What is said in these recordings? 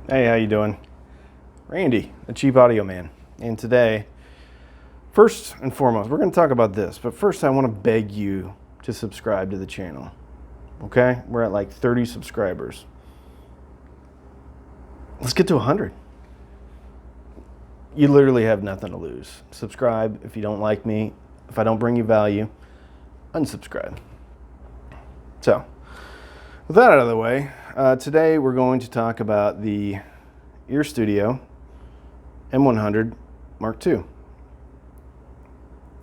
Hey, how you doing? Randy, the Cheap Audio Man. And today, first and foremost, we're going to talk about this. But first, I want to beg you to subscribe to the channel. Okay? We're at like 30 subscribers. Let's get to 100. You literally have nothing to lose. Subscribe if you don't like me. If I don't bring you value, unsubscribe. So, with that out of the way, today we're going to talk about the Earstudio M100 Mk.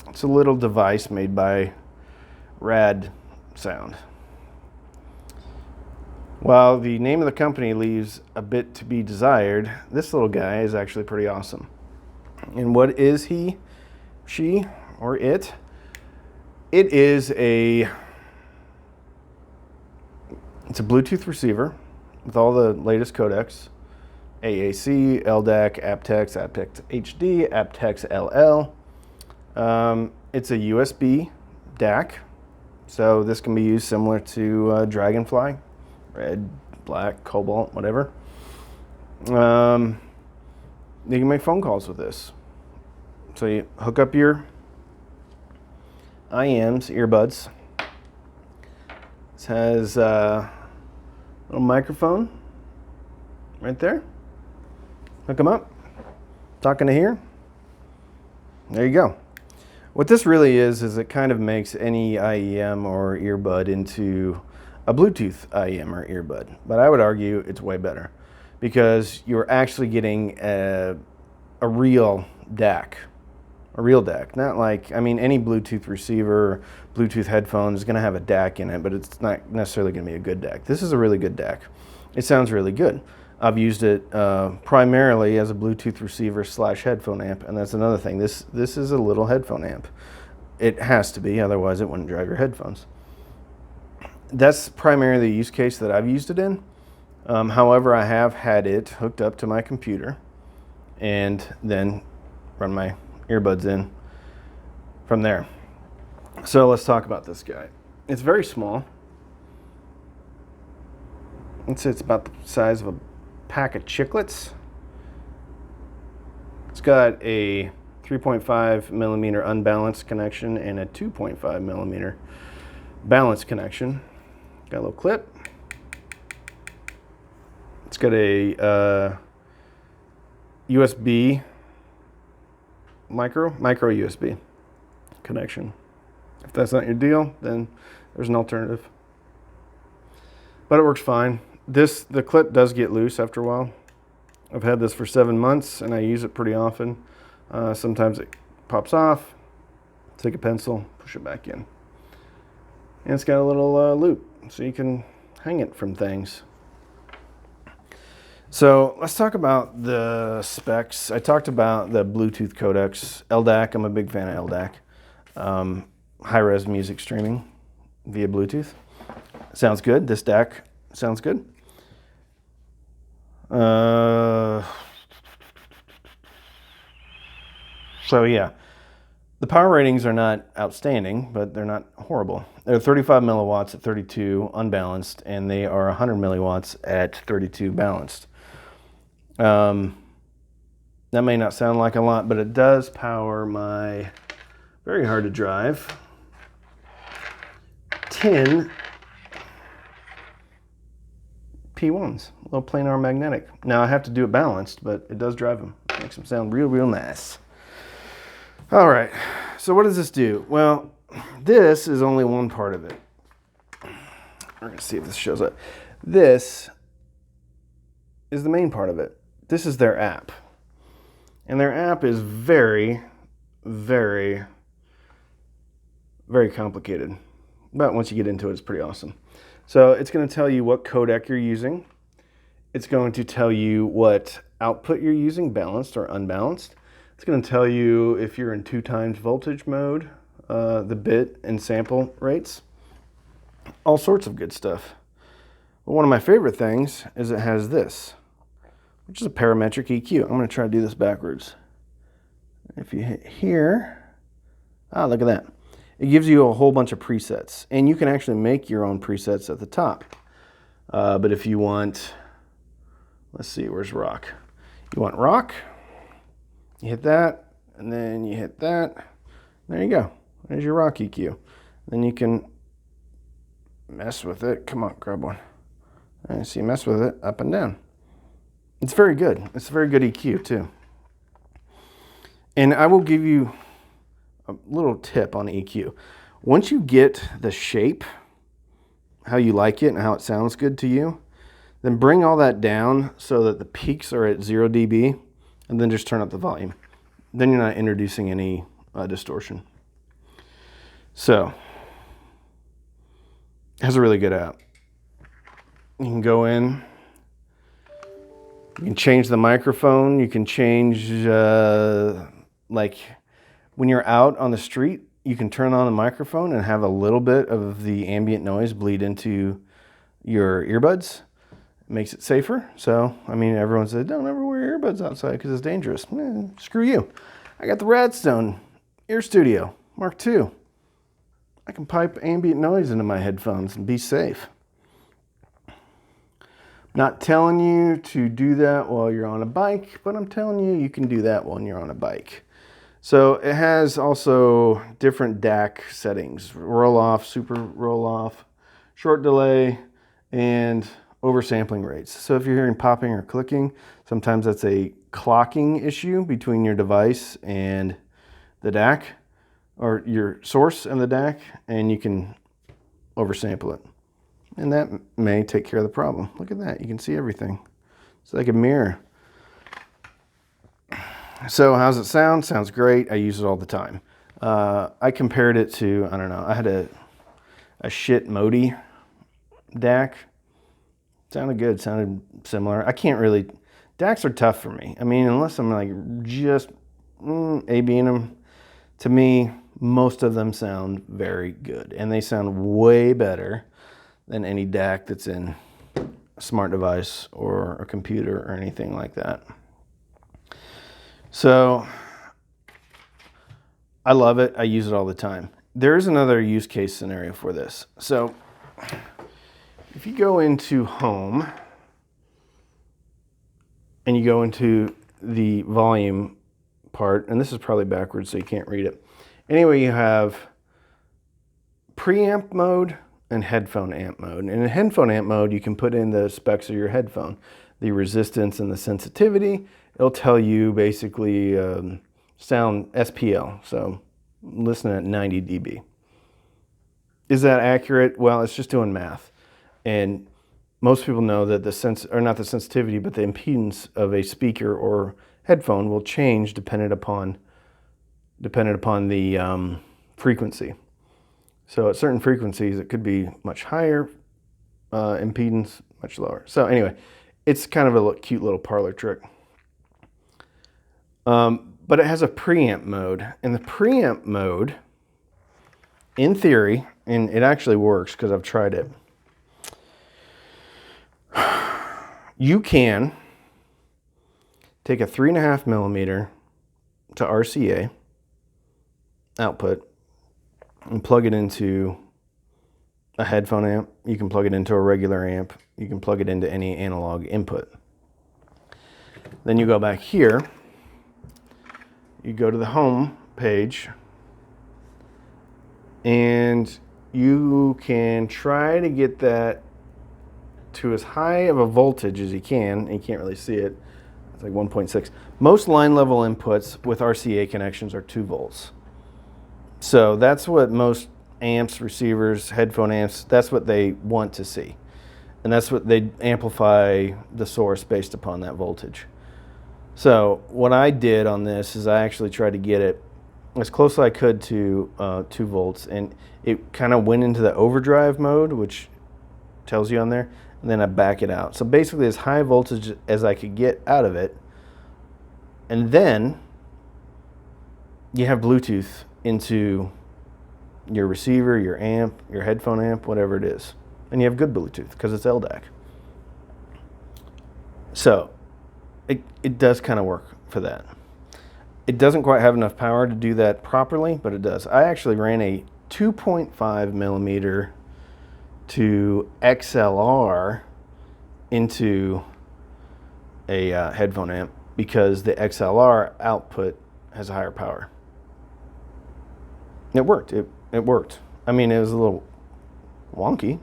It's a little device made by RadSound. While the name of the company leaves a bit to be desired, this little guy is actually pretty awesome. And what is he, she, or it? It is it's a Bluetooth receiver with all the latest codecs. AAC, LDAC, aptX, aptX HD, aptX LL. It's a USB DAC, so this can be used similar to Dragonfly, red, black, cobalt, whatever. You can make phone calls with this. So you hook up your IMs, earbuds. This has a little microphone right there. Hook them up, talking to here. There you go. What this really is it kind of makes any IEM or earbud into a Bluetooth IEM or earbud. But I would argue it's way better because you're actually getting a real DAC. A real DAC. Not like, I mean, any Bluetooth receiver, Bluetooth headphone is going to have a DAC in it, but it's not necessarily going to be a good DAC. This is a really good DAC. It sounds really good. I've used it primarily as a Bluetooth receiver / headphone amp, and that's another thing. This is a little headphone amp. It has to be, otherwise it wouldn't drive your headphones. That's primarily the use case that I've used it in. However, I have had it hooked up to my computer and then run my earbuds in from there. So let's talk about this guy. It's very small. It's about the size of a pack of chiclets. It's got a 3.5 millimeter unbalanced connection and a 2.5 millimeter balanced connection. Got a little clip. It's got a USB micro USB connection. If that's not your deal, then there's an alternative. But it works fine. The clip does get loose after a while. I've had this for 7 months and I use it pretty often. Sometimes it pops off. Take a pencil, push it back in. And it's got a little loop so you can hang it from things. So let's talk about the specs. I talked about the Bluetooth codecs. LDAC, I'm a big fan of LDAC. High-res music streaming via Bluetooth. Sounds good. This DAC sounds good. So yeah, the power ratings are not outstanding, but they're not horrible. They're 35 milliwatts at 32 unbalanced, and they are 100 milliwatts at 32 balanced. That may not sound like a lot, but it does power my very hard to drive 10 P1s, little planar magnetic. Now I have to do it balanced, but it does drive them. It makes them sound real, real nice. All right, so what does this do? Well, this is only one part of it. We're gonna see if this shows up. This is the main part of it. This is their app. And their app is very, very, very complicated. But once you get into it, it's pretty awesome. So it's going to tell you what codec you're using. It's going to tell you what output you're using, balanced or unbalanced. It's going to tell you if you're in 2 times voltage mode, the bit and sample rates, all sorts of good stuff. But one of my favorite things is it has this, which is a parametric EQ. I'm going to try to do this backwards. If you hit here, look at that. It gives you a whole bunch of presets, and you can actually make your own presets at the top. But if you want Let's see, where's rock? You want rock? You hit that, and then you hit that. There you go. There's your rock EQ. Then you can mess with it. Come on, grab one. And so you mess with it up and down. It's very good. It's a very good EQ too. And I will give you a little tip on EQ. Once you get the shape, how you like it and how it sounds good to you, then bring all that down so that the peaks are at 0 dB, and then just turn up the volume. Then you're not introducing any distortion. So, it has a really good app. You can go in, you can change the microphone, you can change, like when you're out on the street, you can turn on the microphone and have a little bit of the ambient noise bleed into your earbuds. It makes it safer. So, I mean, everyone said, don't ever wear earbuds outside because it's dangerous. Screw you. I got the RadSound Earstudio M100 Mk. I can pipe ambient noise into my headphones and be safe. Not telling you to do that while you're on a bike, but I'm telling you you can do that when you're on a bike. So it has also different DAC settings: roll off, super roll off, short delay, and oversampling rates. So if you're hearing popping or clicking, sometimes that's a clocking issue between your device and the DAC, or your source and the DAC, and you can oversample it. And that may take care of the problem. Look at that, you can see everything. It's like a mirror. So how's it sound? Sounds great. I use it all the time. I compared it to, I don't know, I had a shit Modi DAC. Sounded good, sounded similar. I can't really, DACs are tough for me. I mean, unless I'm like just A-Bing them, to me, most of them sound very good. And they sound way better than any DAC that's in a smart device or a computer or anything like that. So I love it. I use it all the time. There is another use case scenario for this. So if you go into Home and you go into the volume part, and this is probably backwards so you can't read it. Anyway, you have preamp mode and headphone amp mode. And in headphone amp mode, you can put in the specs of your headphone, the resistance and the sensitivity. It'll tell you basically sound SPL, so listen at 90 dB. Is that accurate? Well, it's just doing math. And most people know that not the sensitivity, but the impedance of a speaker or headphone will change dependent upon the frequency. So at certain frequencies, it could be much higher impedance, much lower. So anyway, it's kind of a cute little parlor trick. But it has a preamp mode, and the preamp mode, in theory, and it actually works because I've tried it, you can take a 3.5 millimeter to RCA output and plug it into a headphone amp. You can plug it into a regular amp. You can plug it into any analog input. Then you go back here, you go to the home page, and you can try to get that to as high of a voltage as you can. And you can't really see it. It's like 1.6. Most line level inputs with RCA connections are 2 volts. So that's what most amps, receivers, headphone amps, that's what they want to see. And that's what they amplify the source based upon that voltage. So what I did on this is I actually tried to get it as close as I could to 2 volts, and it kind of went into the overdrive mode, which tells you on there, and then I back it out. So basically as high voltage as I could get out of it, and then you have Bluetooth into your receiver, your amp, your headphone amp, whatever it is. And you have good Bluetooth because it's LDAC. So it does kind of work for that. It doesn't quite have enough power to do that properly, but it does. I actually ran a 2.5 millimeter to XLR into a headphone amp because the XLR output has a higher power. It worked. It worked. I mean, it was a little wonky,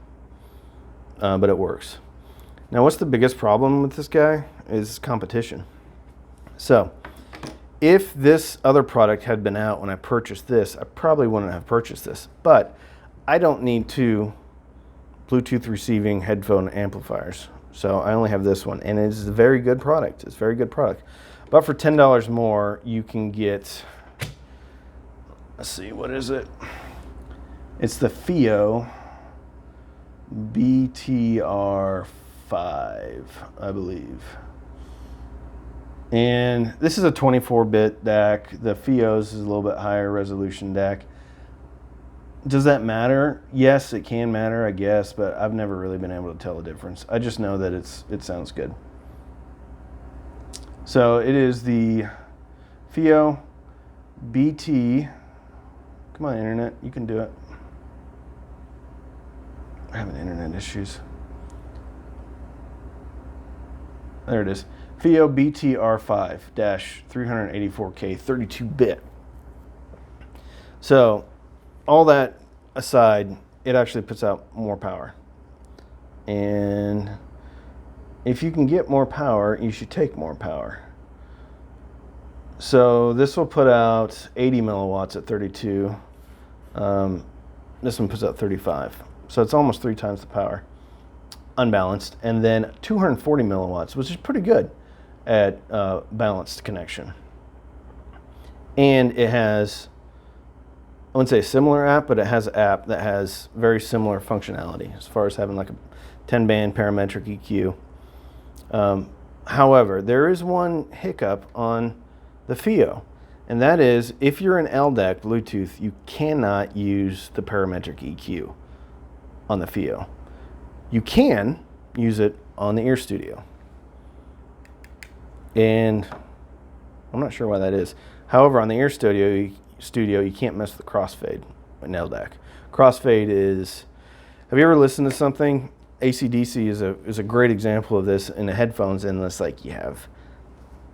but it works. Now, what's the biggest problem with this guy is competition. So, if this other product had been out when I purchased this, I probably wouldn't have purchased this. But I don't need 2 Bluetooth receiving headphone amplifiers. So I only have this one, and it's a very good product. It's a very good product. But for $10 more, you can get, let's see, what is it? It's the Fio BTR5, I believe. And this is a 24-bit DAC. The Fio's is a little bit higher resolution DAC. Does that matter? Yes, it can matter, I guess, but I've never really been able to tell the difference. I just know that it sounds good. So it is the Fio BT. Come on, internet, you can do it. I'm having internet issues. There it is. Fio BTR5-384K 32-bit. So, all that aside, it actually puts out more power. And if you can get more power, you should take more power. So this will put out 80 milliwatts at 32. This one puts out 35. So it's almost 3 times the power, unbalanced. And then 240 milliwatts, which is pretty good at balanced connection. And it has, I wouldn't say a similar app, but it has an app that has very similar functionality as far as having like a 10-band parametric EQ. However, there is one hiccup on the Fio, and that is if you're an LDAC Bluetooth, you cannot use the parametric EQ on the Fio. You can use it on the Earstudio, and I'm not sure why that is. However, on the Earstudio, you can't mess with the crossfade with LDAC. Crossfade is, have you ever listened to something? AC/DC is a great example of this in the headphones, and it's like you have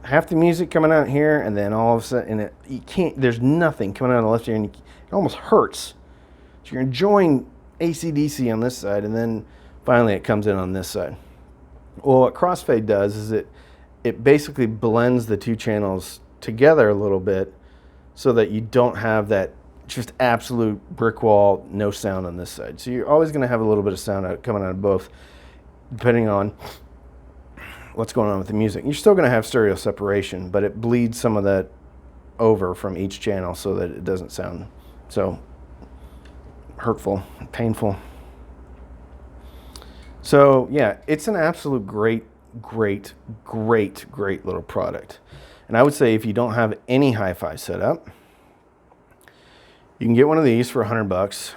half the music coming out here, and then all of a sudden, you can't. There's nothing coming out of the left ear, and it almost hurts. So you're enjoying AC/DC on this side, and then finally it comes in on this side. Well, what crossfade does is it basically blends the 2 channels together a little bit, so that you don't have that just absolute brick wall, no sound on this side. So you're always going to have a little bit of sound coming out of both, depending on what's going on with the music. You're still going to have stereo separation, but it bleeds some of that over from each channel so that it doesn't sound so hurtful, painful. So yeah, it's an absolute great little product. And I would say if you don't have any hi-fi setup, you can get one of these for $100.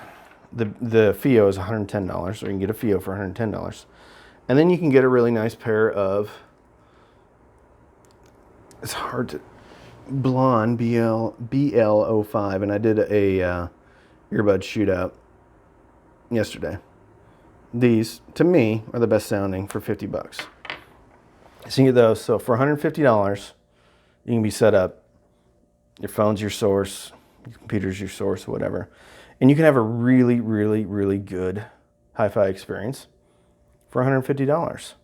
The Fio is $110, so you can get a Fio for $110. And then you can get a really nice pair of, it's hard to, blonde BL05, and I did a earbud shootout yesterday. These, to me, are the best sounding for $50. So you get those. So for $150, you can be set up. Your phone's your source, your computer's your source, whatever. And you can have a really good hi-fi experience for $150.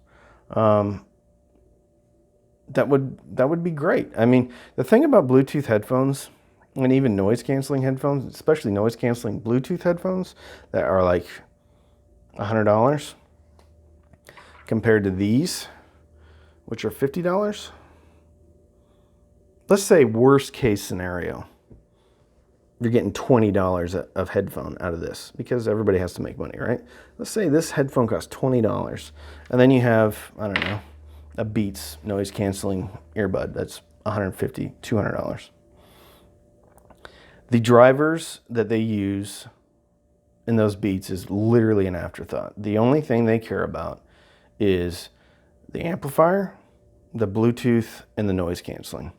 That would be great. I mean, the thing about Bluetooth headphones, and even noise-canceling headphones, especially noise-canceling Bluetooth headphones that are like $100 compared to these, which are $50. Let's say worst case scenario, you're getting $20 of headphone out of this because everybody has to make money, right? Let's say this headphone costs $20, and then you have, I don't know, a Beats noise canceling earbud that's $150, $200. The drivers that they use in those Beats is literally an afterthought. The only thing they care about is the amplifier, the Bluetooth, and the noise canceling.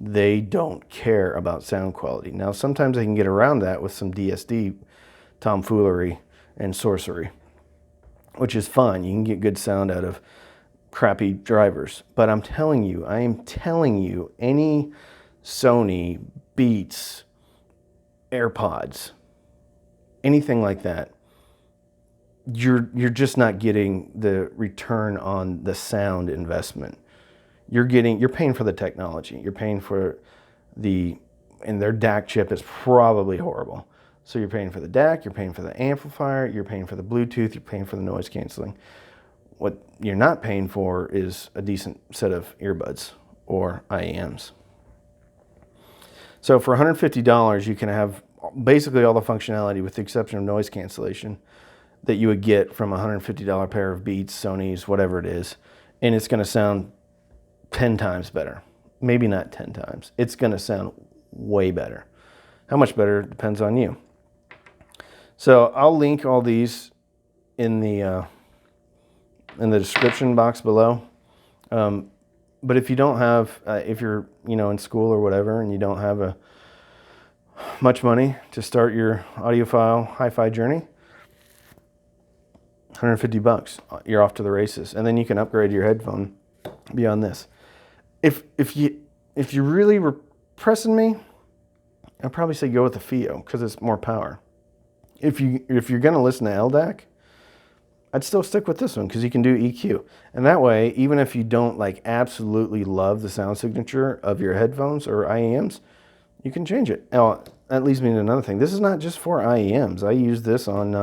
They don't care about sound quality. Now, sometimes they can get around that with some DSD tomfoolery and sorcery, which is fun. You can get good sound out of crappy drivers. But I'm telling you, I am telling you, any Sony, Beats, AirPods, anything like that, you're just not getting the return on the sound investment. You're paying for the technology. You're paying for and their DAC chip is probably horrible. So you're paying for the DAC, you're paying for the amplifier, you're paying for the Bluetooth, you're paying for the noise canceling. What you're not paying for is a decent set of earbuds or IEMs. So for $150, you can have basically all the functionality with the exception of noise cancellation that you would get from a $150 pair of Beats, Sony's, whatever it is. And it's going to sound 10 times better. Maybe not 10 times. It's going to sound way better. How much better depends on you. So I'll link all these in the description box below. But if you don't have, if you're in school or whatever, and you don't have much money to start your audiophile hi-fi journey, $150, you're off to the races, and then you can upgrade your headphone beyond this. If you really were pressing me, I'd probably say go with the Fio because it's more power. If you're gonna listen to LDAC, I'd still stick with this one because you can do EQ. And that way, even if you don't like absolutely love the sound signature of your headphones or IEMs, you can change it. Now, that leads me to another thing. This is not just for IEMs. I use this on,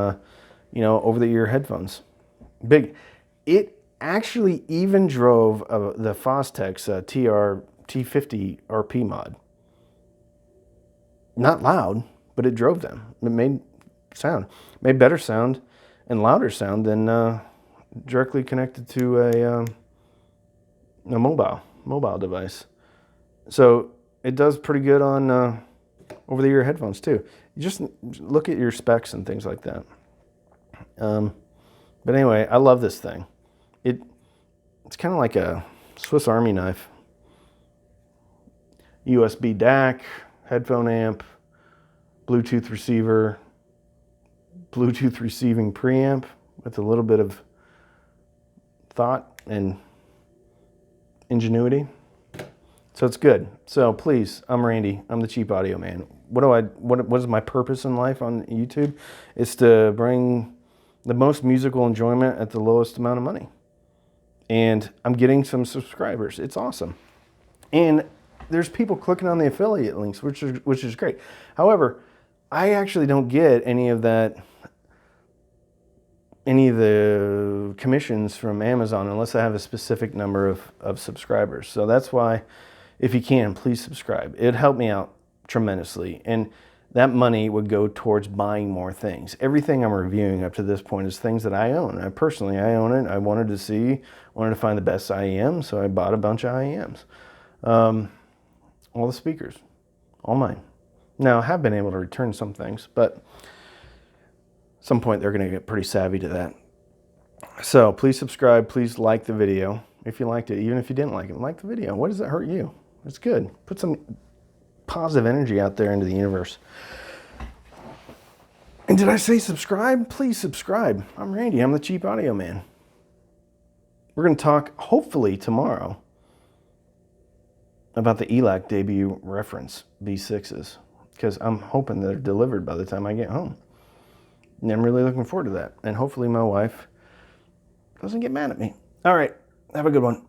over-the-ear headphones. Big. It actually even drove the Fostex T50 RP mod. Not loud, but it drove them. It made better sound and louder sound than directly connected to a mobile device. So it does pretty good on over-the-ear headphones too. You just look at your specs and things like that. But anyway, I love this thing. It's kind of like a Swiss Army knife. USB DAC, headphone amp, Bluetooth receiver, Bluetooth receiving preamp with a little bit of thought and ingenuity. So it's good. So please, I'm Randy. I'm the Cheap Audio Man. What is my purpose in life on YouTube? It's to bring the most musical enjoyment at the lowest amount of money. And I'm getting some subscribers. It's awesome. And there's people clicking on the affiliate links, which is great. However, I actually don't get any of the commissions from Amazon unless I have a specific number of subscribers. So that's why, if you can, please subscribe. It'd help me out tremendously. And that money would go towards buying more things. Everything I'm reviewing up to this point is things that I own. I own it. I wanted to find the best IEM, so I bought a bunch of IEMs. All the speakers, all mine. Now, I have been able to return some things, but at some point they're going to get pretty savvy to that. So please subscribe. Please like the video if you liked it. Even if you didn't like it, like the video. What does that hurt you? It's good. Put some positive energy out there into the universe. And did I say subscribe? Please subscribe. I'm Randy. I'm the Cheap Audio Man. We're going to talk, hopefully tomorrow, about the ELAC debut reference B6s, because I'm hoping they're delivered by the time I get home. And I'm really looking forward to that. And hopefully my wife doesn't get mad at me. All right. Have a good one.